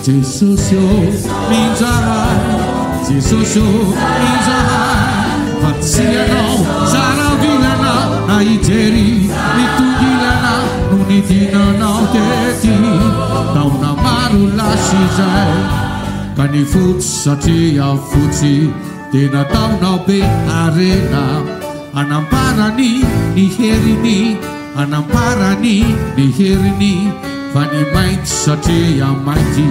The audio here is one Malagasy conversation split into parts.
Jesosio minzahai, Jesosio minzahai, fatsianao saravilana na ijery mitongilana no nidinanao tety taona maro lasy izay ka ny fotsy satria fotsy tena taonao be arena anamparany ny herini anamparany ny herini fa ny mainty satria mainty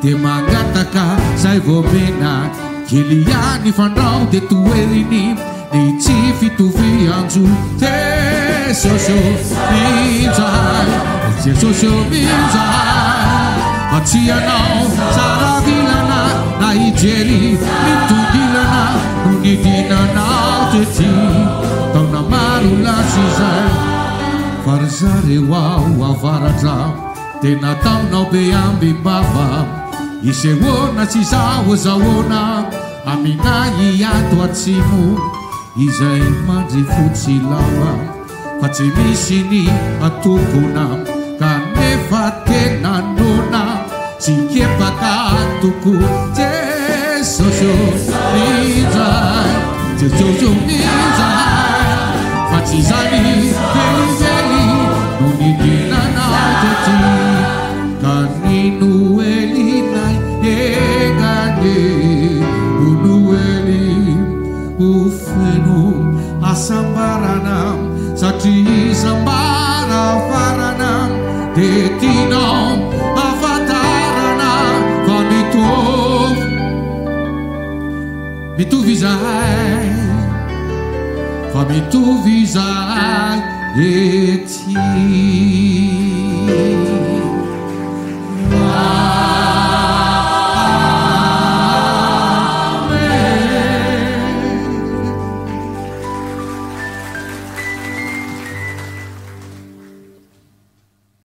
de mangataka zay vomena keliany fandrao de toerini ny tsy fitovianjo Jesosio minzahai Jesosio minzahai fatsianao saravilana na ijery mitongilana no nidinanao tety taona maro lasy izay farizareo ao avaratra tena taonao be ambimbava isehoana tsy zahozahoana aminay ato atsimo izay mandry fotsy lava fa tsy misy ny atompona ka nefa tena nona tsy kepaka toko Jesosio minzahai Jesosio minzahai fa tsy zany velively no nidinanao tety ka ny noelinay engane o noely o feno asambarana satria isambara farana de tinao afatarana fa mitovy izahay fa mitovy izahay ety